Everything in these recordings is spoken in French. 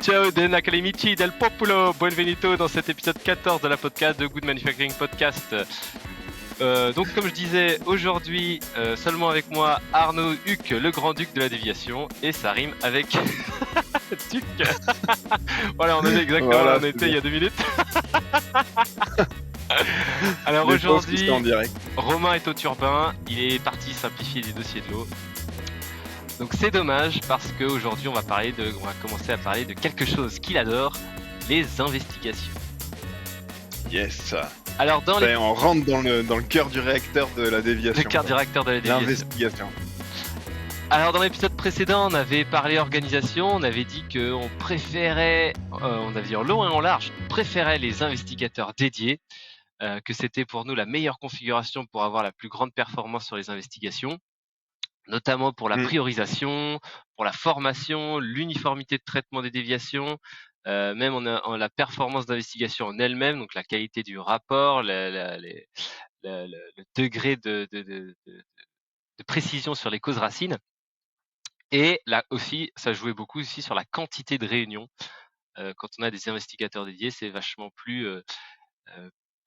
Ciao amici del popolo, benvenuto dans cet épisode 14 de la podcast de Good Manufacturing Podcast. Donc comme je disais, aujourd'hui seulement avec moi Arnaud Huc, le grand duc de la déviation, et ça rime avec Duc. Voilà, on est exactement là Voilà, où on c'est était bien. il y a 2 minutes. Alors Les pauvres qui sont en aujourd'hui, direct. Romain est au turbin, il est parti simplifier les dossiers de l'eau. Donc c'est dommage parce qu'aujourd'hui on va commencer à parler de quelque chose qu'il adore, les investigations. Yes. Alors dans Ça y est, on rentre dans le cœur du réacteur de la déviation. le quart directeur de la déviation. L'investigation. Alors dans l'épisode précédent, on avait parlé organisation, on avait dit qu'on préférait, on avait dit en long et en large, on préférait les investigateurs dédiés, que c'était pour nous la meilleure configuration pour avoir la plus grande performance sur les investigations, notamment pour la priorisation, pour la formation, l'uniformité de traitement des déviations, même en la performance d'investigation en elle-même, donc la qualité du rapport, le degré de précision sur les causes racines. Et là aussi, ça jouait beaucoup aussi sur la quantité de réunions. Quand on a des investigateurs dédiés, c'est vachement plus,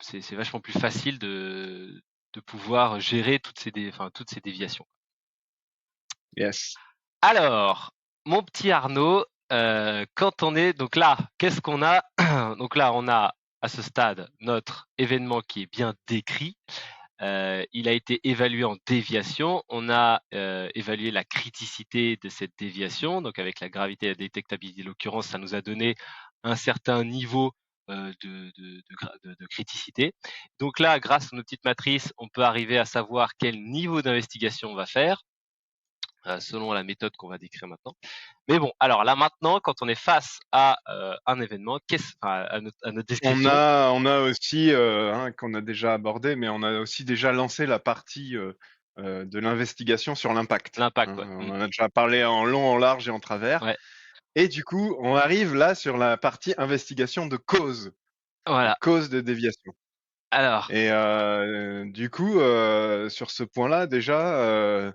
c'est vachement plus facile de pouvoir gérer toutes ces déviations. Yes. Alors, mon petit Arnaud, quand on est donc là, qu'est-ce qu'on a? Donc là, on a à ce stade notre événement qui est bien décrit. Il a été évalué en déviation. On a évalué la criticité de cette déviation, donc avec la gravité et la détectabilité de l'occurrence, ça nous a donné un certain niveau de criticité. Donc là, grâce à nos petites matrices, on peut arriver à savoir quel niveau d'investigation on va faire, selon la méthode qu'on va décrire maintenant. Mais bon, alors là maintenant, quand on est face à un événement, à notre description. On a aussi, qu'on a déjà abordé, mais on a aussi déjà lancé la partie de l'investigation sur l'impact. L'impact, ouais. On en a déjà parlé en long, en large et en travers. Ouais. Et du coup, on arrive là sur la partie investigation de cause. Voilà. Cause de déviation. Alors. Et du coup, sur ce point-là, déjà,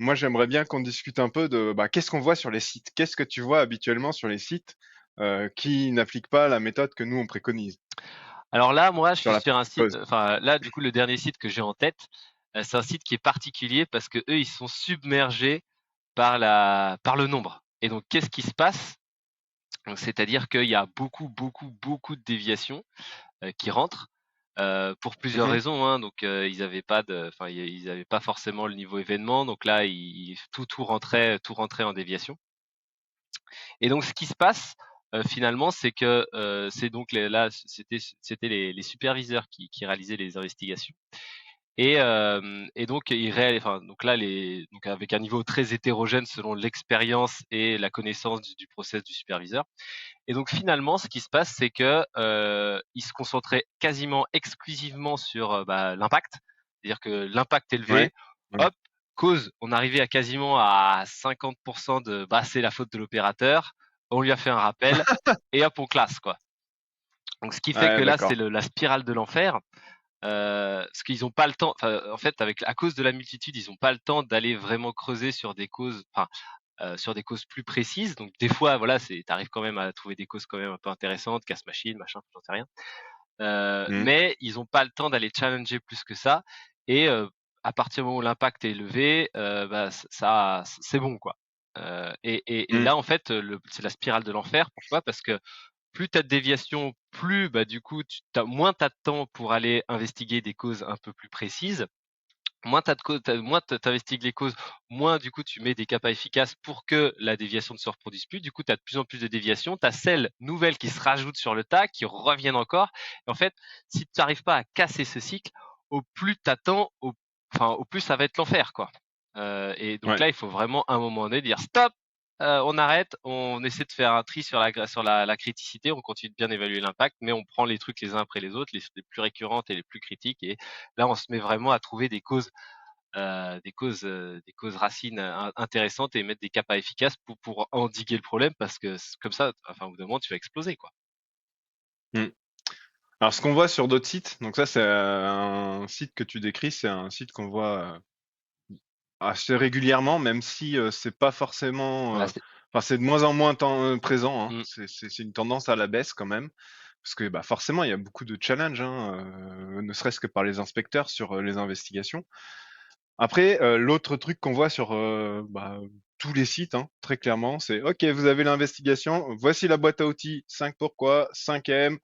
moi, j'aimerais bien qu'on discute un peu de qu'est-ce qu'on voit sur les sites. Qu'est-ce que tu vois habituellement sur les sites qui n'appliquent pas la méthode que nous on préconise Alors là, moi, je sur suis la sur un partie site. cause. Enfin, là, du coup, le dernier site que j'ai en tête, c'est un site qui est particulier parce que eux, ils sont submergés par le nombre. Et donc, qu'est-ce qui se passe? Donc, c'est-à-dire qu'il y a beaucoup, beaucoup, beaucoup de déviations qui rentrent pour plusieurs Mhm. raisons, hein. Donc, ils n'avaient pas forcément le niveau événement. Donc là, tout rentrait en déviation. Et donc, ce qui se passe finalement, c'est que c'est donc là, c'était les superviseurs qui réalisaient les investigations. Et donc donc là, donc avec un niveau très hétérogène selon l'expérience et la connaissance du process du superviseur. Et donc finalement, ce qui se passe, c'est que ils se concentraient quasiment exclusivement sur l'impact, c'est-à-dire que l'impact élevé, Ouais. Ouais. hop, cause, on arrivait à quasiment à 50% de c'est la faute de l'opérateur, on lui a fait un rappel et hop, on classe quoi. Donc ce qui fait que Ouais, là, c'est d'accord. la spirale de l'enfer. Parce qu'ils n'ont pas le temps. En fait, à cause de la multitude, ils n'ont pas le temps d'aller vraiment creuser sur des causes. Sur des causes plus précises. Donc des fois, voilà, t'arrives quand même à trouver des causes quand même un peu intéressantes, casse machine, machin, j'en sais rien. Mhm. Mais ils n'ont pas le temps d'aller challenger plus que ça. Et à partir du moment où l'impact est élevé, ça, c'est bon quoi. Et Mhm. là, en fait, c'est la spirale de l'enfer. Pourquoi? Parce que plus tu as de déviation, plus du coup, moins tu as de temps pour aller investiguer des causes un peu plus précises. Moins tu investigues les causes, moins du coup tu mets des capas efficaces pour que la déviation ne se reproduise plus. Du coup, tu as de plus en plus de déviations. Tu as celles nouvelles qui se rajoutent sur le tas, qui reviennent encore. Et en fait, si tu n'arrives pas à casser ce cycle, au plus tu attends, au plus ça va être l'enfer, quoi. Et donc Ouais. là, il faut vraiment à un moment donné dire stop, on arrête, on essaie de faire un tri sur la criticité, on continue de bien évaluer l'impact, mais on prend les trucs les uns après les autres, les plus récurrentes et les plus critiques. Et là, on se met vraiment à trouver des causes racines intéressantes et mettre des capas efficaces pour endiguer le problème, parce que comme ça, enfin, au bout d'un moment, tu vas exploser, quoi. Mhm. Alors, ce qu'on voit sur d'autres sites, donc ça, c'est un site que tu décris, c'est un site qu'on voit assez régulièrement, même si c'est pas forcément Voilà, Enfin, c'est de moins en moins présent, hein. Mmh. C'est une tendance à la baisse quand même, parce que bah, forcément, il y a beaucoup de challenges, hein, ne serait-ce que par les inspecteurs sur les investigations. Après, l'autre truc qu'on voit sur bah, tous les sites, hein, très clairement, c'est OK, vous avez l'investigation, voici la boîte à outils, 5 pourquoi, 5M,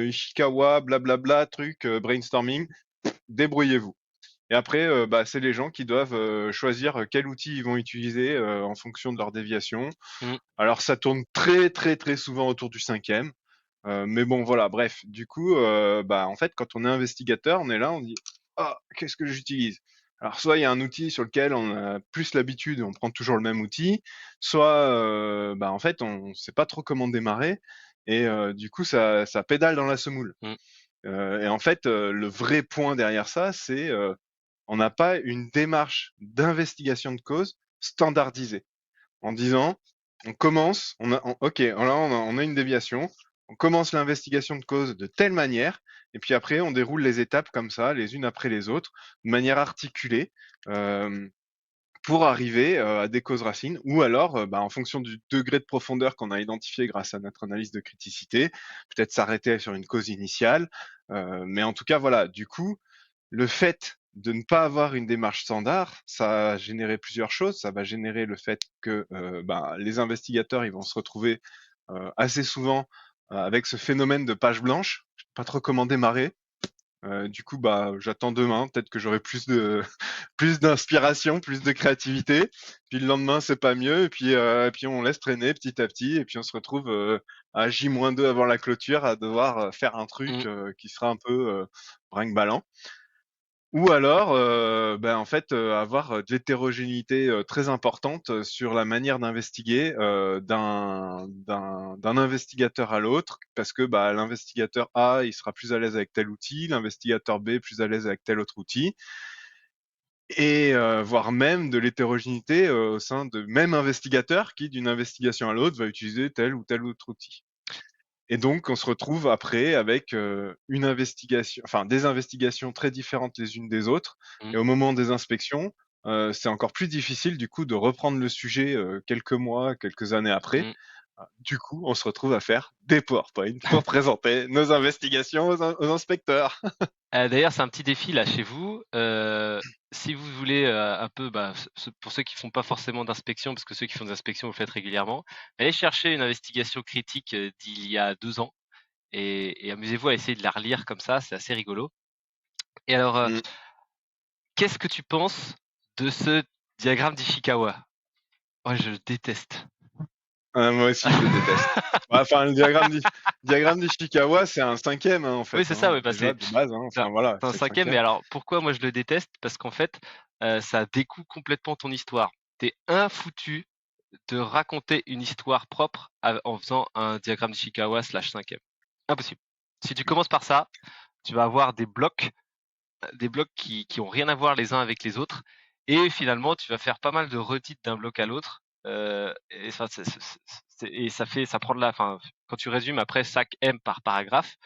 Ishikawa, blablabla, truc, brainstorming, débrouillez-vous. Et après, bah, c'est les gens qui doivent choisir quel outil ils vont utiliser en fonction de leur déviation. Mmh. Alors ça tourne très, très, très souvent autour du 5e, mais bon voilà, bref. Du coup, bah, en fait, quand on est investigateur, on est là, on dit: «Ah, qu'est-ce que j'utilise?» Alors soit il y a un outil sur lequel on a plus l'habitude et on prend toujours le même outil, soit, bah, en fait, on sait pas trop comment démarrer et du coup ça pédale dans la semoule. Mmh. Et en fait, le vrai point derrière ça, c'est, on n'a pas une démarche d'investigation de cause standardisée. En disant, on commence, OK, là on a une déviation, on commence l'investigation de cause de telle manière, et puis après on déroule les étapes comme ça, les unes après les autres, de manière articulée, hem, pour arriver, à des causes racines ou alors, bah, en fonction du degré de profondeur qu'on a identifié grâce à notre analyse de criticité, peut-être s'arrêter sur une cause initiale, mais en tout cas voilà, du coup, le fait de ne pas avoir une démarche standard, ça a généré plusieurs choses. Ça va générer le fait que bah, les investigateurs ils vont se retrouver assez souvent avec ce phénomène de page blanche. Je sais pas trop comment démarrer. Du coup, bah, j'attends demain. Peut-être que j'aurai plus de plus d'inspiration, plus de créativité. Puis le lendemain, c'est pas mieux. Et puis on laisse traîner petit à petit. Et puis on se retrouve à J-2 avant la clôture à devoir faire un truc Mmh. qui sera un peu brinque-ballant. Ou alors, ben, en fait, avoir, de l'hétérogénéité, très importante, sur la manière d'investiguer, d'un investigateur à l'autre. Parce que, bah, l'investigateur A, il sera plus à l'aise avec tel outil, l'investigateur B plus à l'aise avec tel autre outil et voire même de l'hétérogénéité, au sein de même investigateur qui, d'une investigation à l'autre, va utiliser tel ou tel autre outil. Et donc, on se retrouve après avec une investigation, enfin des investigations très différentes les unes des autres. Mmh. Et au moment des inspections, c'est encore plus difficile du coup de reprendre le sujet quelques mois, quelques années après. Mmh. Du coup, on se retrouve à faire des PowerPoint pour présenter nos investigations aux inspecteurs. D'ailleurs, c'est un petit défi là chez vous. Si vous voulez, un peu, bah, pour ceux qui font pas forcément d'inspection, parce que ceux qui font des inspections, vous le faites régulièrement, allez chercher une investigation critique, d'il y a 2 ans et amusez-vous à essayer de la relire comme ça, c'est assez rigolo. Et alors, Mmh. qu'est-ce que tu penses de ce diagramme d'Ishikawa? Moi, je le déteste. Ah, moi aussi, je le déteste. Bah, enfin, diagramme d'Ishikawa, c'est un 5e, hein, en Oui, fait, c'est ça, hein, oui, bah, déjà c'est de base, hein. c'est un Enfin voilà, c'est un c'est le 5e, mais 5e. alors pourquoi moi je le déteste? Parce qu'en fait, ça découpe complètement ton histoire. Tu es infoutu de raconter une histoire propre en faisant un diagramme d'Ishikawa slash 5e. Impossible. Si tu commences par ça, tu vas avoir des blocs qui ont rien à voir les uns avec les autres, et finalement tu vas faire pas mal de redites d'un bloc à l'autre, et ça prend de la, enfin, quand tu résumes après chaque M par paragraphe,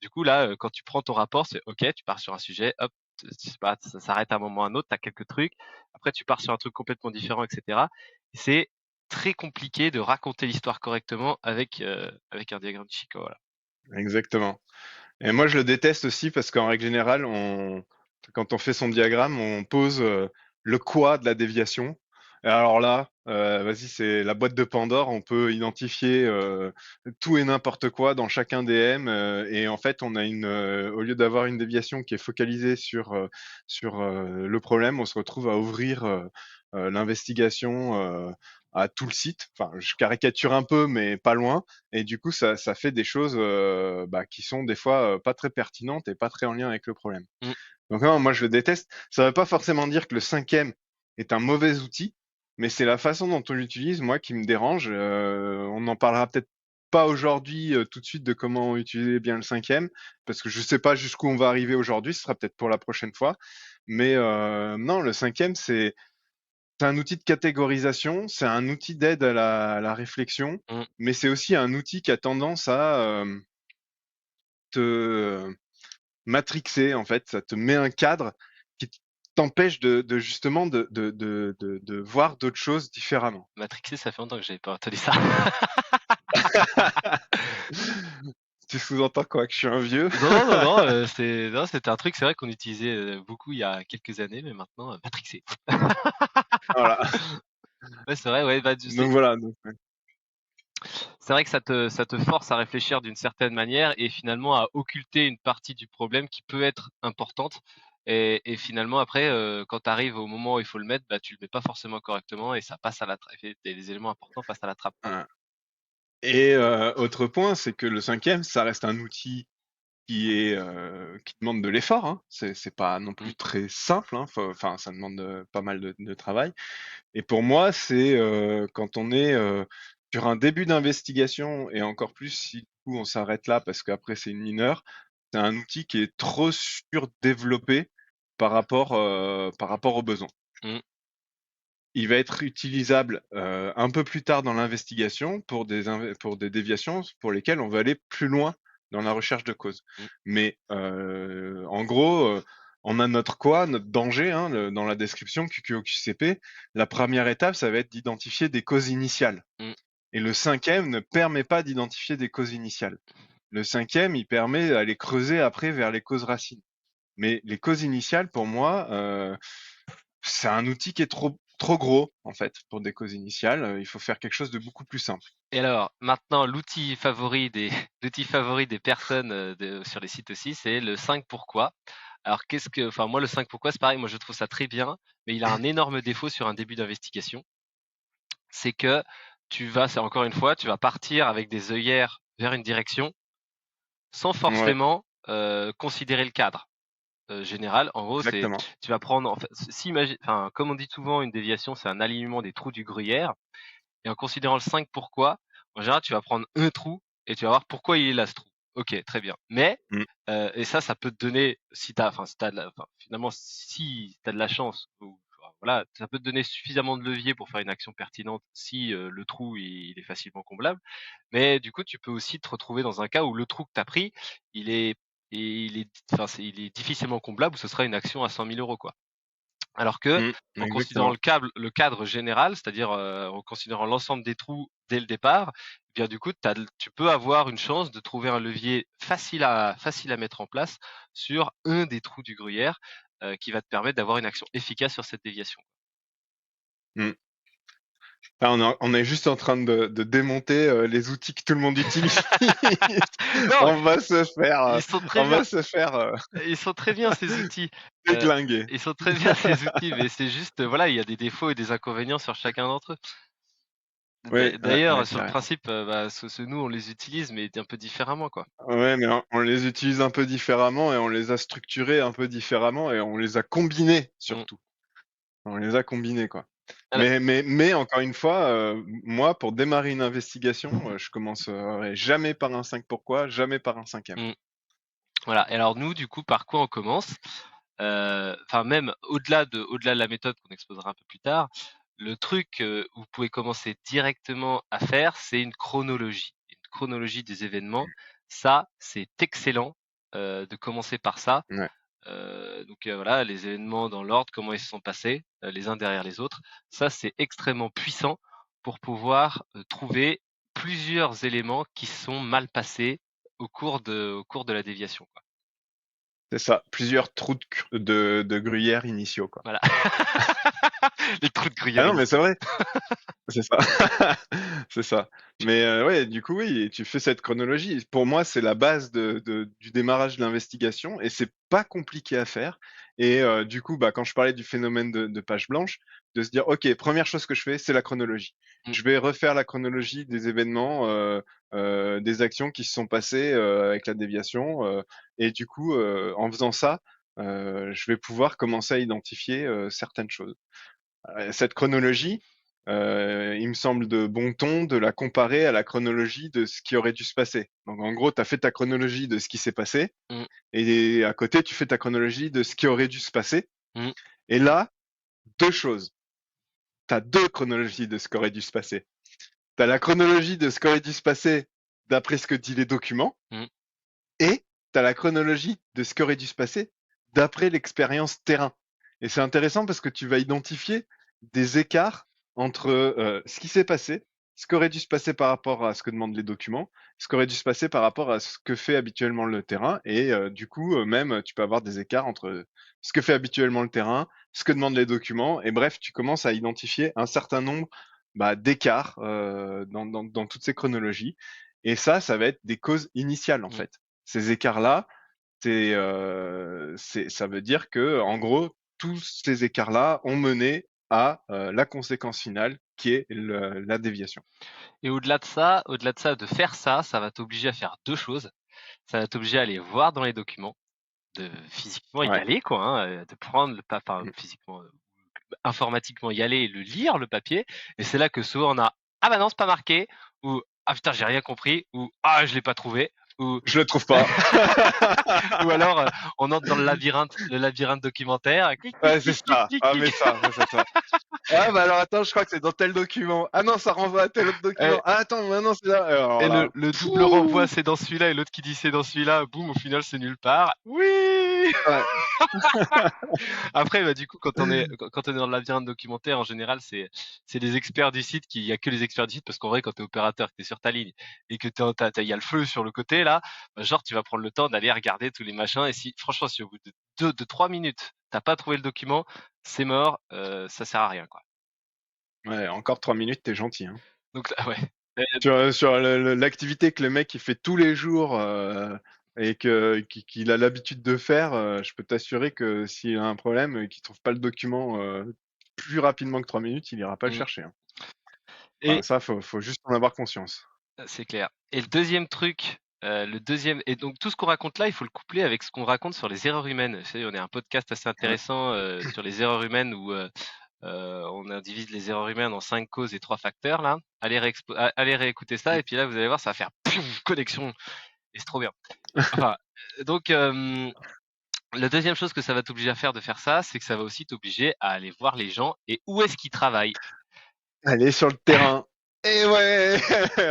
du coup là, quand tu prends ton rapport, c'est OK, tu pars sur un sujet, hop, je sais pas, ça s'arrête à un moment ou à un autre, tu as quelques trucs, après tu pars sur un truc complètement différent, et cetera. C'est très compliqué de raconter l'histoire correctement avec un diagramme de Chico, voilà. Exactement. Et moi, je le déteste aussi parce qu'en règle générale, quand on fait son diagramme, on pose le quoi de la déviation. Et alors là, vas-y, c'est la boîte de Pandore. On peut identifier tout et n'importe quoi dans chacun des M. Et en fait, au lieu d'avoir une déviation qui est focalisée sur le problème, on se retrouve à ouvrir l'investigation à tout le site. Enfin, je caricature un peu, mais pas loin. Et du coup, ça fait des choses bah, qui sont des fois pas très pertinentes et pas très en lien avec le problème. Mmh. Donc non, moi je le déteste. Ça ne veut pas forcément dire que le 5e est un mauvais outil, mais c'est la façon dont on l'utilise, moi, qui me dérange. On en parlera peut-être pas aujourd'hui tout de suite de comment utiliser bien le 5e, parce que je sais pas jusqu'où on va arriver aujourd'hui. Ce sera peut-être pour la prochaine fois. Mais non, le 5e, c'est un outil de catégorisation, c'est un outil d'aide à la réflexion, Mmh. mais c'est aussi un outil qui a tendance à te matrixer, en fait. Ça te met un cadre qui t'empêche justement de voir d'autres choses différemment. Matrixé, ça fait longtemps que j'avais pas entendu ça. Tu sous-entends quoi? Que je suis un vieux? Non, non, c'était un truc, c'est vrai qu'on utilisait beaucoup il y a quelques années, mais maintenant, matrixé. Voilà. Ouais, c'est vrai, ouais, bah, Donc voilà. Donc, ouais. c'est vrai que ça te force à réfléchir d'une certaine manière et finalement à occulter une partie du problème qui peut être importante. Et finalement, après, quand tu arrives au moment où il faut le mettre, bah, tu le mets pas forcément correctement et ça passe à la trappe. Les éléments importants passent à la trappe. Voilà. Et autre point, c'est que le cinquième, ça reste un outil qui demande de l'effort, hein. C'est pas non Mm, plus très simple, hein. Enfin, ça demande pas mal de travail. Et pour moi, c'est quand on est sur un début d'investigation, et encore plus si du coup on s'arrête là parce qu'après c'est une mineure, c'est un outil qui est trop surdéveloppé par rapport aux besoins. mm, Il va être utilisable un peu plus tard dans l'investigation pour des déviations pour lesquelles on va aller plus loin dans la recherche de causes. mm, Mais en gros, on a notre quoi, notre danger, hein, dans la description QQOQCP. La première étape, ça va être d'identifier des causes initiales. mm. Et le cinquième ne permet pas d'identifier des causes initiales. Le cinquième, il permet d'aller creuser après vers les causes racines. Mais les causes initiales, pour moi, c'est un outil qui est trop gros, en fait, pour des causes initiales. Il faut faire quelque chose de beaucoup plus simple. Et alors, maintenant, l'outil favori des, l'outil favori des personnes sur les sites aussi, c'est le 5 pourquoi. Alors, enfin, moi, le 5 pourquoi, c'est pareil, moi, je trouve ça très bien, mais il a un énorme défaut sur un début d'investigation. C'est que c'est encore une fois, tu vas partir avec des œillères vers une direction sans Ouais, forcément considérer le cadre général. En gros, exactement. tu vas prendre, en fait, enfin, comme on dit souvent, une déviation, c'est un alignement des trous du gruyère. Et en considérant le 5 pourquoi, en général, tu vas prendre un trou et tu vas voir pourquoi il est là ce trou. Ok, très bien. Mais, Mm. et ça peut te donner, si t'as finalement, si tu as de la chance, voilà, ça peut te donner suffisamment de levier pour faire une action pertinente si le trou il est facilement comblable. Mais du coup, tu peux aussi te retrouver dans un cas où le trou que tu as pris, il est, il est difficilement comblable, où ce sera une action à 100 000 euros, quoi. Alors que, en considérant Exactement. le cadre général, c'est-à-dire en considérant l'ensemble des trous dès le départ, eh bien du coup, tu peux avoir une chance de trouver un levier facile à mettre en place sur un des trous du gruyère qui va te permettre d'avoir une action efficace sur cette déviation. Mm. Ah, on est juste en train de démonter les outils que tout le monde utilise. Non, On va se faire, ils sont très on bien. va se faire Ils sont très bien ces outils. Euh, déglinguer. ils sont très bien ces outils, mais c'est juste, voilà, il y a des défauts et des inconvénients sur chacun d'entre eux. Oui, D'ailleurs, ouais, sur le carrément. principe, bah, nous, on les utilise, mais un peu différemment, quoi. Ouais, mais on les utilise un peu différemment et on les a structurés un peu différemment et on les a combinés Mm. surtout. On les a combinés, quoi. Alors, Mais encore une fois, moi, pour démarrer une investigation, je commencerai jamais par un 5 pourquoi, jamais par un cinquième. mm. Voilà. Et alors nous, du coup, par quoi on commence? Enfin, même au-delà de la méthode qu'on exposera un peu plus tard, le truc où vous pouvez commencer directement à faire, c'est une chronologie des événements. Ça, c'est excellent de commencer par ça. Ouais, Donc voilà, les événements dans l'ordre, comment ils se sont passés, les uns derrière les autres. Ça, c'est extrêmement puissant pour pouvoir trouver plusieurs éléments qui sont mal passés au cours de la déviation, quoi. c'est ça. Plusieurs trous de gruyère initiaux, quoi. Voilà. Les trous de Ah gruyère non, mais c'est initiaux. vrai. C'est ça. C'est ça. Mais ouais, du coup, oui, tu fais cette chronologie. Pour moi, c'est la base du démarrage de l'investigation et c'est pas compliqué à faire. Et du coup, bah, quand je parlais du phénomène de page blanche, de se dire, OK, première chose que je fais, c'est la chronologie. Mmh, Je vais refaire la chronologie des événements, des actions qui se sont passées avec la déviation. Et du coup, en faisant ça, je vais pouvoir commencer à identifier certaines choses. Cette chronologie, il me semble de bon ton de la comparer à la chronologie de ce qui aurait dû se passer. Donc en gros, tu as fait ta chronologie de ce qui s'est passé mmh, et à côté, tu fais ta chronologie de ce qui aurait dû se passer. mmh, Et là, deux choses. Tu as deux chronologies de ce qui aurait dû se passer. Tu as la chronologie de ce qui aurait dû se passer d'après ce que disent les documents mmh. et tu as la chronologie de ce qui aurait dû se passer d'après l'expérience terrain. Et c'est intéressant parce que tu vas identifier des écarts entre ce qui s'est passé, ce qu'aurait dû se passer par rapport à ce que demandent les documents, ce qu'aurait dû se passer par rapport à ce que fait habituellement le terrain. Et du coup, même, tu peux avoir des écarts entre ce que fait habituellement le terrain, ce que demandent les documents. Et bref, tu commences à identifier un certain nombre d'écarts dans toutes ces chronologies. Et ça va être des causes initiales, en Mm. fait. Ces écarts-là, ça veut dire que, en gros, tous ces écarts-là ont mené à la conséquence finale qui est la déviation. Et au-delà de ça, de faire ça, ça va t'obliger à faire deux choses. Ça va t'obliger à aller voir dans les documents, de physiquement y Ouais. aller, quoi, hein, de prendre le enfin, physiquement, informatiquement y aller et le lire, le papier. Et c'est là que souvent on a ah bah non, c'est pas marqué, ou ah putain, j'ai rien compris, ou ah, je l'ai pas trouvé, ou Je le trouve pas. ou alors on entre dans le labyrinthe documentaire, clic, clic, Ouais, c'est clic, clic, ça. clic, Ah, clic. mais ça. Ah, bah alors attends, je crois que c'est dans tel document. Ah non, ça renvoie à tel autre Et, document. Ah, attends, maintenant c'est là. Alors et là, le double renvoi, pouh. c'est dans celui-là, et l'autre qui dit c'est dans celui-là, boum, au final c'est nulle part. Oui. Ouais. Après, bah, du coup, quand on est dans le labyrinthe documentaire, en général, c'est les experts du site il y a que les experts du site parce qu'en vrai, quand tu es opérateur, que tu es sur ta ligne et que il y a le feu sur le côté là, bah, genre tu vas prendre le temps d'aller regarder tous les machins et si franchement si au bout de 3 minutes, t'as pas trouvé le document, c'est mort, ça sert à rien quoi. Ouais, encore 3 minutes, t'es gentil, hein. Donc ouais. Euh, Sur l'activité que le mec il fait tous les jours et qu'il a l'habitude de faire, je peux t'assurer que s'il a un problème et qu'il trouve pas le document plus rapidement que 3 minutes, il ira pas le mm. chercher, hein. Enfin, Et ça, faut juste en avoir conscience. c'est clair. Et le deuxième truc, et donc tout ce qu'on raconte là, il faut le coupler avec ce qu'on raconte sur les erreurs humaines. Vous savez, on est un podcast assez Ouais. intéressant sur les erreurs humaines où on divise les erreurs humaines en 5 causes et 3 facteurs là. Allez réécouter ça et puis là vous allez voir, ça va faire piouf, connexion et c'est trop bien. Enfin, donc la deuxième chose que ça va t'obliger à faire de faire ça, c'est que ça va aussi t'obliger à aller voir les gens et où est-ce qu'ils travaillent. Aller sur le terrain. Et ouais,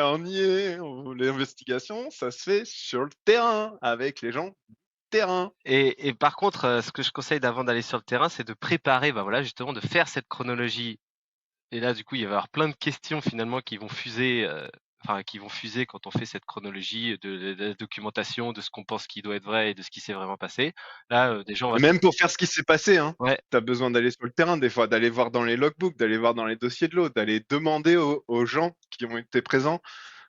on y est. L'investigation, ça se fait sur le terrain, avec les gens du terrain. Et par contre, ce que je conseille d'avant d'aller sur le terrain, c'est de préparer, bah voilà, justement, de faire cette chronologie. Et là, du coup, il va y avoir plein de questions finalement qui vont fuser, qui vont fuser quand on fait cette chronologie de la documentation, de ce qu'on pense qui doit être vrai et de ce qui s'est vraiment passé. Là, déjà, on va Et se... même pour faire ce qui s'est passé, hein, Ouais. tu as besoin d'aller sur le terrain des fois, d'aller voir dans les logbooks, d'aller voir dans les dossiers de l'autre, d'aller demander aux gens qui ont été présents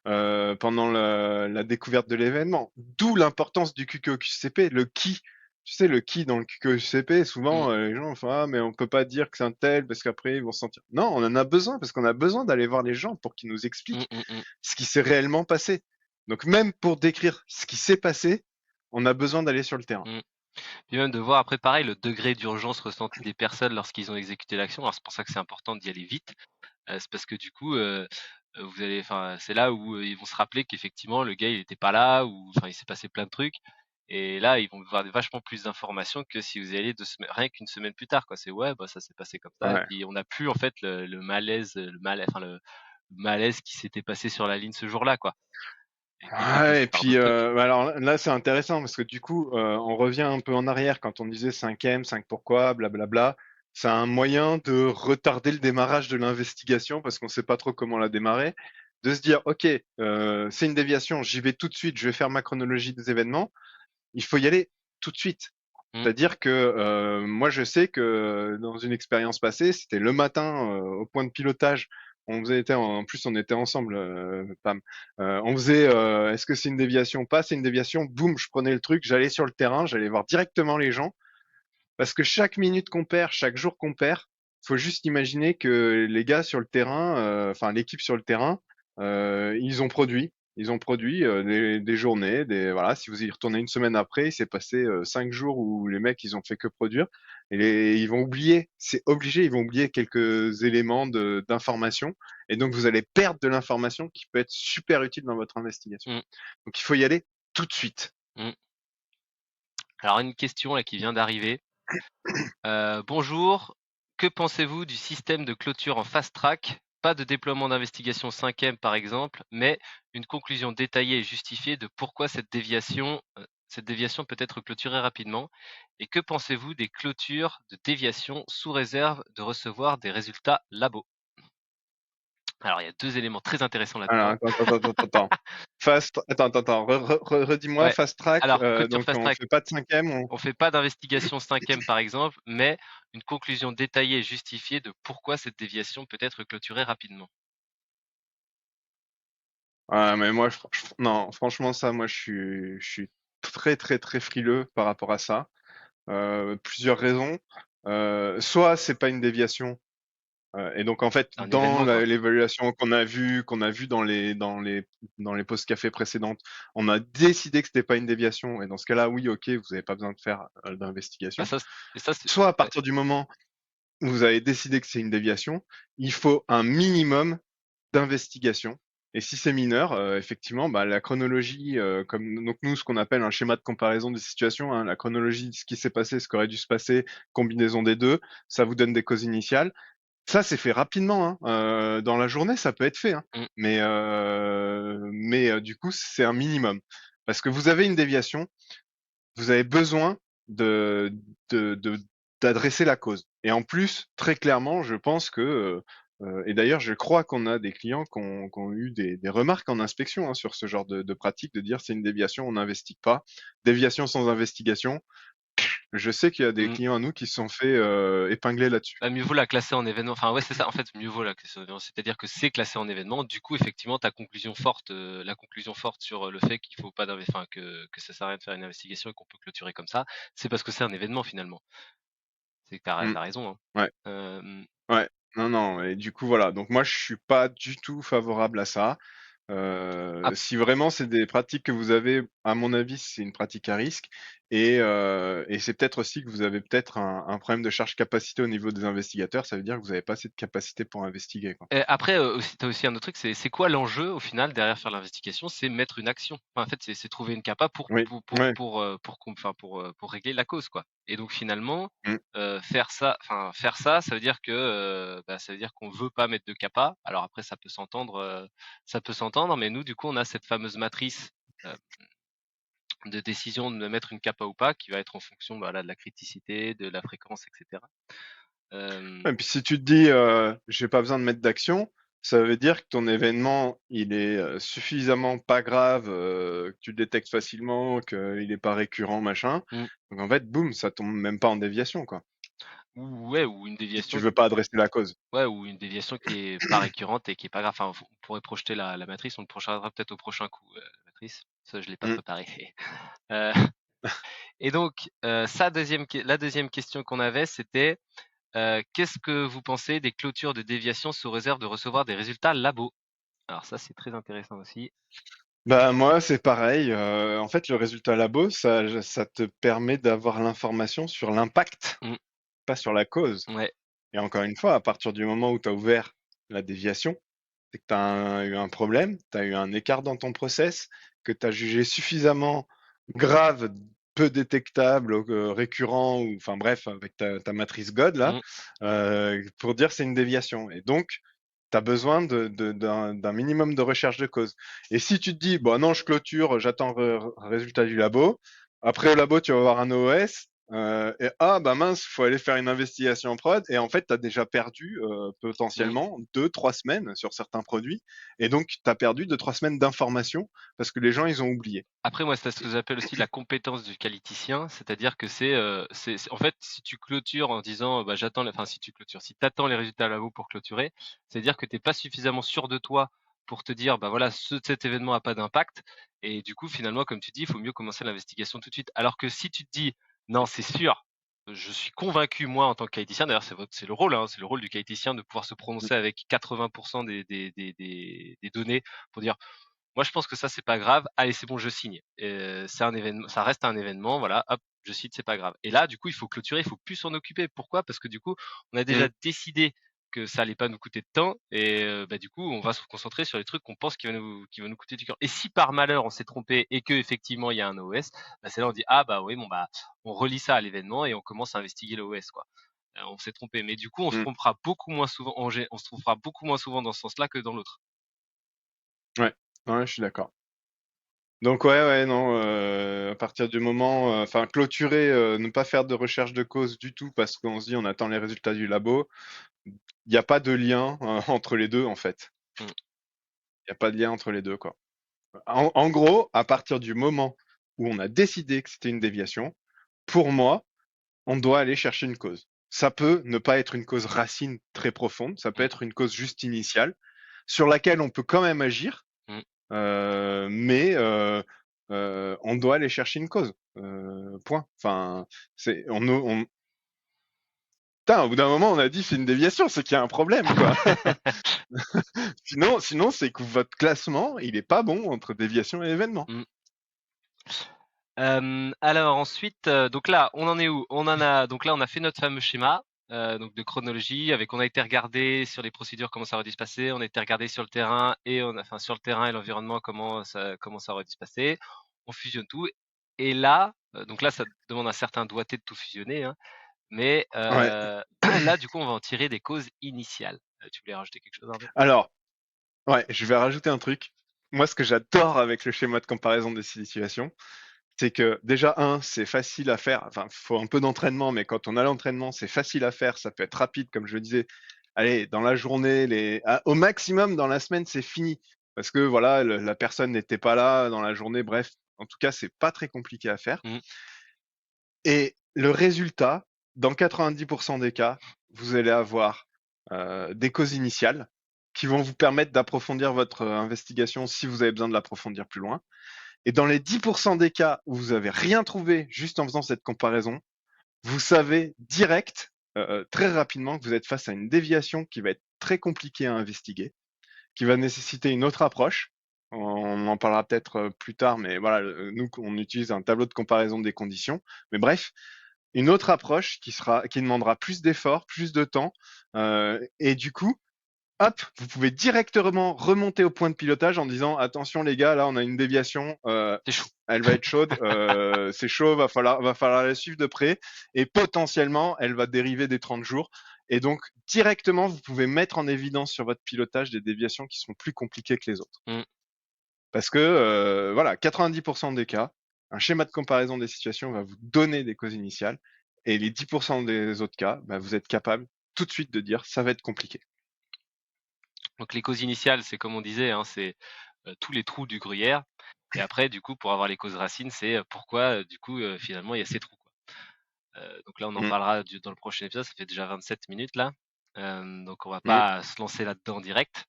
pendant la découverte de l'événement. D'où l'importance du QQCP, le qui. Tu sais, le qui dans le QQCP, Mmh, souvent les gens font ah mais on peut pas dire que c'est un tel parce qu'après ils vont se sentir. Non, on en a besoin parce qu'on a besoin d'aller voir les gens pour qu'ils nous mmh, expliquent mmh, mmh, ce qui s'est réellement passé. Donc même pour décrire ce qui s'est passé, on a besoin d'aller sur le terrain. mmh. Puis même de voir après, pareil, le degré d'urgence ressenti des personnes lorsqu'ils ont exécuté l'action. Alors c'est pour ça que c'est important d'y aller vite. C'est parce que du coup, c'est là où ils vont se rappeler qu'effectivement le gars il était pas là ou enfin il s'est passé plein de trucs. Et là, ils vont avoir vachement plus d'informations que si vous y allez rien qu'une semaine plus tard, quoi. C'est ouais, bah ça s'est passé comme ça. Et Ouais. puis on n'a plus en fait le malaise qui s'était passé sur la ligne ce jour-là, quoi. Et qui était Ouais, causé et par puis d'autres trucs. alors là c'est intéressant parce que du coup on revient un peu en arrière quand on disait 5M, 5 pourquoi, blablabla. C'est un moyen de retarder le démarrage de l'investigation parce qu'on sait pas trop comment la démarrer, de se dire ok c'est une déviation, j'y vais tout de suite, je vais faire ma chronologie des événements. Il faut y aller tout de suite. Mmh, C'est-à-dire que moi je sais que dans une expérience passée, c'était le matin au point de pilotage. En plus on était ensemble, Pam. On faisait est-ce que c'est une déviation ou pas? C'est une déviation. Boum, je prenais le truc, j'allais sur le terrain, j'allais voir directement les gens. Parce que chaque minute qu'on perd, chaque jour qu'on perd, faut juste imaginer que les gars sur le terrain, enfin l'équipe sur le terrain, ils ont produit. Ils ont produit des journées, voilà. Si vous y retournez une semaine après, il s'est passé 5 jours où les mecs ils ont fait que produire. Ils vont oublier, c'est obligé, ils vont oublier quelques éléments d'information. Et donc vous allez perdre de l'information qui peut être super utile dans votre investigation. mmh, Donc il faut y aller tout de suite. mmh. Alors une question là qui vient d'arriver. Bonjour, que pensez-vous du système de clôture en fast track? Pas de déploiement d'investigation 5e par exemple, mais une conclusion détaillée et justifiée de pourquoi cette déviation cette déviation peut être clôturée rapidement? Et que pensez-vous des clôtures de déviation sous réserve de recevoir des résultats labo? Alors, il y a 2 éléments très intéressants Alors, là-dedans. attends. Redis-moi, Ouais. fast track, Alors, clôture donc fast on track, fait pas de cinquième, on fait pas d'investigation 5e par exemple, mais une conclusion détaillée et justifiée de pourquoi cette déviation peut être clôturée rapidement. mais moi, non, franchement, ça, moi, je suis très, très, très frileux par rapport à ça. Plusieurs raisons. Soit c'est pas une déviation, et donc en fait, C'est un dans événement, quoi. l'évaluation qu'on a vu dans les pauses café précédentes, on a décidé que c'était pas une déviation, et dans ce cas-là, oui, ok, vous avez pas besoin de faire Bah, d'investigation. ça c et ça c'est Soit à ouais. partir du moment où vous avez décidé que c'est une déviation, il faut un minimum d'investigation. Et si c'est mineur, effectivement, bah, la chronologie, comme donc nous, ce qu'on appelle un schéma de comparaison des situations, hein, la chronologie de ce qui s'est passé, ce qui aurait dû se passer, combinaison des 2, ça vous donne des causes initiales. Ça, c'est fait rapidement, hein, dans la journée, ça peut être fait, hein, Mmh, mais du coup, c'est un minimum. Parce que vous avez une déviation, vous avez besoin de de d'adresser la cause. Et en plus, très clairement, je pense que, et d'ailleurs, je crois qu'on a des clients qui ont eu des remarques en inspection, hein, sur ce genre de pratique, de dire: «C'est une déviation, on n'investigue pas». Déviation sans investigation, je sais qu'il y a des mmh. clients à nous qui se sont fait, épingler là-dessus. Bah, mieux vaut la classer en événement. Enfin, ouais, c'est ça, en fait, mieux vaut la classer en événement. C'est-à-dire que c'est classé en événement. Du coup, effectivement, ta conclusion forte, la conclusion forte sur, le fait qu'il faut pas enfin, que ça sert à rien de faire une investigation et qu'on peut clôturer comme ça, c'est parce que c'est un événement, finalement. C'est que tu Mmh. raison, hein. Ouais, Hem, ouais. Non, non, et du coup, voilà, donc moi, je suis pas du tout favorable à ça. ap Si vraiment c'est des pratiques que vous avez, à mon avis, c'est une pratique à risque, et c'est peut-être aussi que vous avez peut-être un problème de charge capacité au niveau des investigateurs. Ça veut dire que vous avez pas assez de capacité pour investiguer, quoi. Et après, aussi, tu as aussi un autre truc, c'est quoi l'enjeu au final derrière faire l'investigation? C'est mettre une action. Enfin, en fait, c'est trouver une capa Oui, ouais, pour régler la cause, quoi. Et donc finalement, mmh, faire ça, ça veut dire que, bah, ça veut dire qu'on veut pas mettre de capa. Alors après ça peut s'entendre, mais nous, du coup, on a cette fameuse matrice, heu, de décision de mettre une capa ou pas qui va être en fonction, bah, voilà, de la criticité, de la fréquence et cetera. Hem, et puis si tu te dis, «J'ai pas besoin de mettre d'action», ça veut dire que ton événement, il est, suffisamment pas grave, que tu le détectes facilement, qu'il est pas récurrent, machin. mmh, Donc en fait, boum, ça tombe même pas en déviation, quoi, ou ouais, ou une si tu déviation. veux pas adresser la cause. Ouais, ou une déviation qui est pas récurrente et qui est pas grave. Enfin, on pourrait projeter la matrice, on le projetera peut-être au prochain coup, la matrice. Ça, je l'ai pas Mmh. préparé. Heu et donc, la deuxième question qu'on avait, c'était, qu'est-ce que vous pensez des clôtures de déviation sous réserve de recevoir des résultats labo? Alors ça, c'est très intéressant aussi. Bah, moi, c'est pareil, en fait, le résultat labo, ça te permet d'avoir l'information sur l'impact, Mmh, pas sur la cause. ouais, Et encore une fois, à partir du moment où tu as ouvert la déviation, c'est que tu as eu un problème, tu as eu un écart dans ton process, que tu as jugé suffisamment grave, peu détectable, récurrent, ou enfin bref, avec ta matrice God là, mmh. pour dire c'est une déviation. Et donc, tu as besoin d'un minimum de recherche de cause. Et si tu te dis: «Bon non, je clôture, j'attends résultat du labo», après au labo, tu vas avoir un OS, et ah bah mince, faut aller faire une investigation en prod, et en fait, tu as déjà perdu, Mmh. potentiellement 2-3 semaines sur certains produits, et donc tu as perdu 2-3 semaines d'information parce que les gens, ils ont oublié. Après moi, c'est ce que j'appelle aussi la compétence du qualiticien, c'est-à-dire que c'est en fait, si tu clôtures en disant, bah, si tu clôtures, si tu attends les résultats labo pour clôturer, c'est-à-dire que tu es pas suffisamment sûr de toi pour te dire: «Bah, voilà, cet événement a pas d'impact» et du coup, finalement, comme tu dis, il faut mieux commencer l'investigation tout de suite. Alors que si tu te dis: «Non, c'est sûr, je suis convaincu moi en tant que qualiticien», d'ailleurs c'est le rôle, hein, c'est le rôle du qualiticien de pouvoir se Mmh, prononcer avec 80 des données pour dire: moi, je pense que ça, c'est pas grave. Allez, c'est bon, je signe. C'est un événement, ça reste un événement. Voilà, hop, je cite, c'est pas grave. Et là, du coup, il faut clôturer, il faut plus s'en occuper. Pourquoi? Parce que du coup, on a déjà mmh, décidé que ça allait pas nous coûter de temps et bah, du coup, on va se concentrer sur les trucs qu'on pense qui va nous coûter du cœur. Et si par malheur on s'est trompé et que effectivement il y a un OS, bah, c'est là on dit ah bah oui bon bah on relie ça à l'événement et on commence à investiguer l'OS quoi. On s'est trompé, mais du coup on se mmh. trompera beaucoup moins souvent, on se trompera beaucoup moins souvent dans ce sens-là que dans l'autre. Ouais, ouais, je suis d'accord. Donc ouais, non, à partir du moment, enfin clôturer, ne pas faire de recherche de cause du tout parce qu'on se dit on attend les résultats du labo. Il n'y a pas de lien entre les deux en fait. Mm. Il n'y a pas de lien entre les deux quoi. En gros, à partir du moment où on a décidé que c'était une déviation, pour moi, on doit aller chercher une cause. Ça peut ne pas être une cause racine très profonde, ça peut Mm. être une cause juste initiale sur laquelle on peut quand même agir, Mm. mais on doit aller chercher une cause. Point. Enfin, c'est Putain, au bout d'un moment, on a dit c'est une déviation, c'est qu'il y a un problème, quoi. Sinon, c'est que votre classement, il est pas bon entre déviation et événement. Mm. Alors ensuite, donc là, on en est où? On en a donc là, on a fait notre fameux schéma donc de chronologie avec on a été regarder sur les procédures comment ça aurait dû se passer, on a été regarder sur le terrain et enfin sur le terrain et l'environnement comment ça aurait dû se passer. On fusionne tout et là, donc là, ça demande un certain doigté de tout fusionner, hein, mais Ouais. là, du coup, on va en tirer des causes initiales. Tu voulais rajouter quelque chose, Arnaud? Alors, ouais, je vais rajouter un truc. Moi, ce que j'adore avec le schéma de comparaison des situations, c'est que déjà, c'est facile à faire. Enfin, faut un peu d'entraînement, mais quand on a l'entraînement, c'est facile à faire. Ça peut être rapide, comme je le disais. Allez, dans la journée, au maximum, dans la semaine, c'est fini. Parce que voilà, la personne n'était pas là dans la journée. Bref, en tout cas, c'est pas très compliqué à faire. Mmh. Et le résultat, dans 90% des cas, vous allez avoir des causes initiales qui vont vous permettre d'approfondir votre investigation si vous avez besoin de l'approfondir plus loin. Et dans les 10% des cas où vous avez rien trouvé juste en faisant cette comparaison, vous savez direct, très rapidement, que vous êtes face à une déviation qui va être très compliquée à investiguer, qui va nécessiter une autre approche. On en parlera peut-être plus tard, mais voilà, nous, on utilise un tableau de comparaison des conditions. Mais bref, une autre approche qui demandera plus d'efforts, plus de temps, et du coup, hop, vous pouvez directement remonter au point de pilotage en disant attention les gars, là on a une déviation, C'est chaud. elle va être chaude, c'est chaud, va falloir la suivre de près, et potentiellement elle va dériver des 30 jours. Et donc directement, vous pouvez mettre en évidence sur votre pilotage des déviations qui sont plus compliquées que les autres. Mmh. Parce que voilà, 90% des cas, un schéma de comparaison des situations va vous donner des causes initiales, et les 10% des autres cas, bah, vous êtes capable tout de suite de dire ça va être compliqué. Donc les causes initiales, c'est comme on disait, hein, c'est tous les trous du gruyère. Et après, du coup, pour avoir les causes racines, c'est pourquoi, du coup, finalement, il y a ces trous, quoi. Donc là, on en Mm. parlera dans le prochain épisode. Ça fait déjà 27 minutes là. Donc on va Mm. pas se lancer là-dedans direct.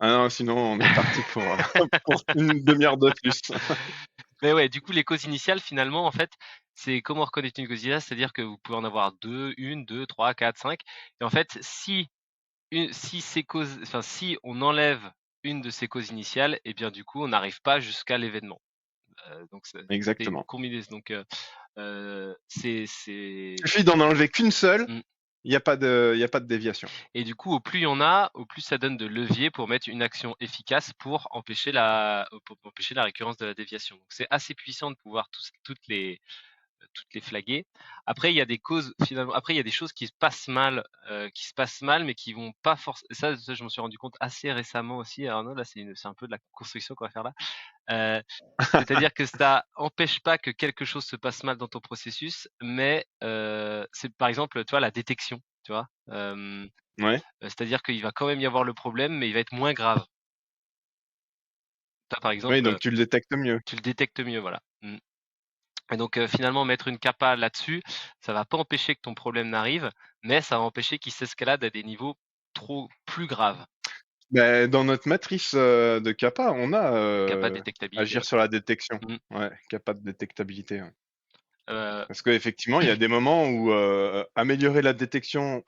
Ah non, sinon on est parti pour, pour une demi-heure de plus. Mais ouais, du coup, les causes initiales, finalement, en fait, c'est comment reconnaître une cause initiale, c'est-à-dire que vous pouvez en avoir deux, une, deux, trois, quatre, cinq. Et en fait, si ces causes, enfin, si on enlève une de ces causes initiales, et bien du coup, on n'arrive pas jusqu'à l'événement. Donc c'est une Exactement. combinaison. Donc c'est Il suffit d'en enlever qu'une seule, mmh. il y a pas de déviation. Et du coup, au plus il y en a, au plus ça donne de levier pour mettre une action efficace pour empêcher la récurrence de la déviation. Donc c'est assez puissant de pouvoir toutes les flaguer. Après, il y a des causes finalement. Après, il y a des choses qui se passent mal, mais qui vont pas forcément. Ça, je m'en suis rendu compte assez récemment aussi. Arnaud, là, c'est un peu de la construction qu'on va faire là. Euh, C'est-à-dire que ça empêche pas que quelque chose se passe mal dans ton processus, mais c'est par exemple, tu vois, la détection, tu vois. Ouais. C'est-à-dire qu'il va quand même y avoir le problème, mais il va être moins grave. Toi, par Oui, exemple, donc tu le détectes mieux. tu le détectes mieux, voilà. Mm. Et donc finalement, mettre une capa là-dessus, ça va pas empêcher que ton problème n'arrive, mais ça va empêcher qu'il s'escalade à des niveaux trop plus graves. Ben, dans notre matrice de kappa, on a Capa de détectabilité, agir ouais. sur la détection. Mm. Ouais, kappa de détectabilité. Ouais. Euh, Parce qu'effectivement, il y a des moments où améliorer la détection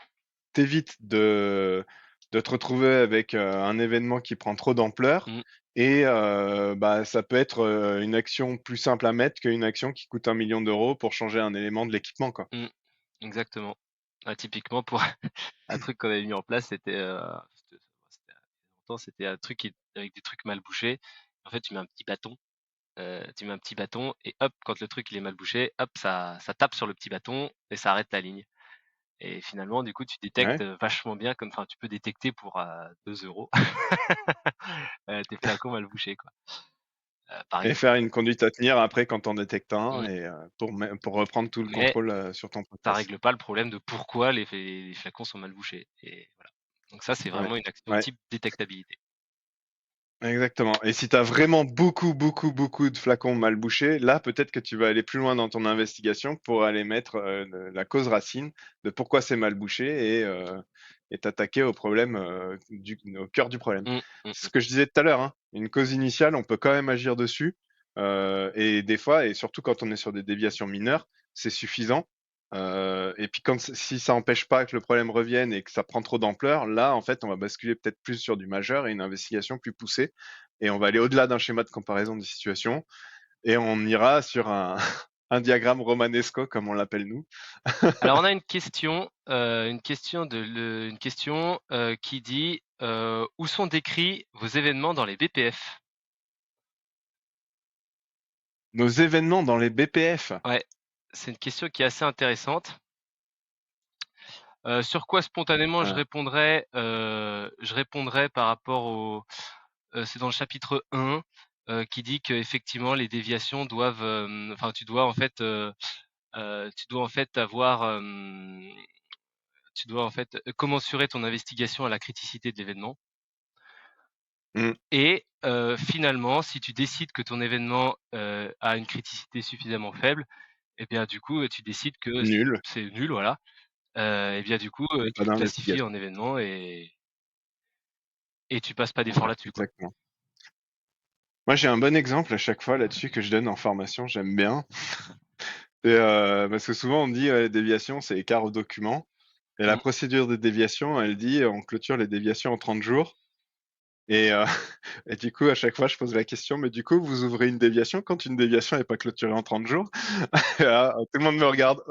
t'évite de te retrouver avec un événement qui prend trop d'ampleur. mm, Et bah, ça peut être une action plus simple à mettre qu'une action qui coûte 1 million d'euros pour changer un élément de l'équipement, quoi. mm, exactement. Ah, typiquement, pour un truc qu'on avait mis en place, c'était longtemps, c'était un truc avec des trucs mal bouchés. En fait, tu mets un petit bâton et hop, quand le truc il est mal bouché, hop, ça tape sur le petit bâton et ça arrête la ligne. Et finalement, du coup, tu détectes Ouais. vachement bien, enfin, tu peux détecter pour 2 euros tes flacons mal bouchés, quoi. par Et exemple. faire une conduite à tenir après quand on détecte un Mmh. et pour reprendre tout le Mais contrôle, sur ton ça process. règle pas le problème de pourquoi les flacons sont mal bouchés et voilà. Donc ça, c'est Ouais, vraiment une action ouais, type détectabilité. exactement et si tu as vraiment beaucoup, beaucoup, beaucoup de flacons mal bouchés, là, peut-être que tu vas aller plus loin dans ton investigation pour aller mettre, le la cause racine de pourquoi c'est mal bouché et t'attaquer au problème, au cœur du problème. Mmh, mmh Ce mh. que je disais tout à l'heure, hein, une cause initiale, on peut quand même agir dessus, et des fois et surtout quand on est sur des déviations mineures, c'est suffisant. Et puis quand si ça empêche pas que le problème revienne et que ça prend trop d'ampleur, là, en fait, on va basculer peut-être plus sur du majeur et une investigation plus poussée et on va aller au-delà d'un schéma de comparaison des situations et on ira sur un un diagramme romanesco comme on l'appelle nous. Alors on a une question, qui dit, «Où sont décrits vos événements dans les BPF?» Nos événements dans les BPF. Ouais, c'est une question qui est assez intéressante. Sur quoi spontanément Heu, je répondrais par rapport au c'est dans le chapitre 1, qui dit qu'effectivement les déviations doivent, enfin tu dois en fait avoir, tu dois en fait commensurer ton investigation à la criticité de l'événement mmh, et finalement, si tu décides que ton événement, a une criticité suffisamment faible et bien du coup, tu décides que nul, c'est nul, voilà, et bien du coup, pas tu le classifies d'investigation. en événement et tu passes pas d'effort Voilà, là-dessus, quoi. exactement. Moi, j'ai un bon exemple à chaque fois là-dessus que je donne en formation, j'aime bien. C'est, parce que souvent on dit, les déviations, c'est écart au document et la Mmh. procédure de déviation, elle dit, on clôture les déviations en 30 jours et et du coup, à chaque fois, je pose la question: «Mais du coup, vous ouvrez une déviation quand une déviation n'est pas clôturée en 30 jours?» Et là, tout le monde me regarde: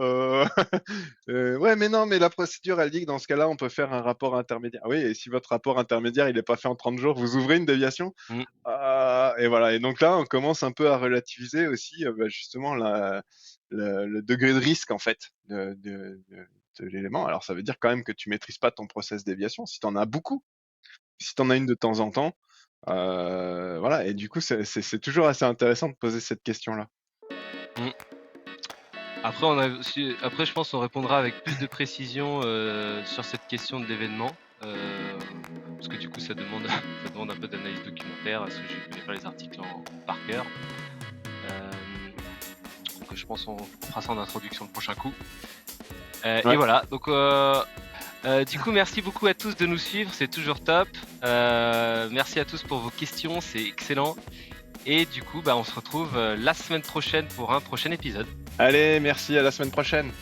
ouais, mais non, mais la procédure, elle dit que dans ce cas-là, on peut faire un rapport intermédiaire». «Ah oui, et si votre rapport intermédiaire, il est pas fait en 30 jours, vous ouvrez une déviation?» Mmh. Ah et voilà et donc là, on commence un peu à relativiser aussi, bah, justement le degré de risque, en fait, de l'élément. Alors ça veut dire quand même que tu maîtrises pas ton process déviation, si tu en as beaucoup. Si tu en as une de temps en temps, voilà et du coup, c'est toujours assez intéressant de poser cette question-là. Mmh. Après je pense on répondra avec plus de précision, sur cette question de l'événement, parce que du coup ça demande ça demande un peu d'analyse documentaire, parce que je connais pas les articles par cœur. Donc je pense on fera ça en introduction le prochain coup. Et Ouais, voilà, donc du coup merci beaucoup à tous de nous suivre, c'est toujours top. Merci à tous pour vos questions, c'est excellent et du coup, bah, on se retrouve, la semaine prochaine pour un prochain épisode. allez, merci, à la semaine prochaine.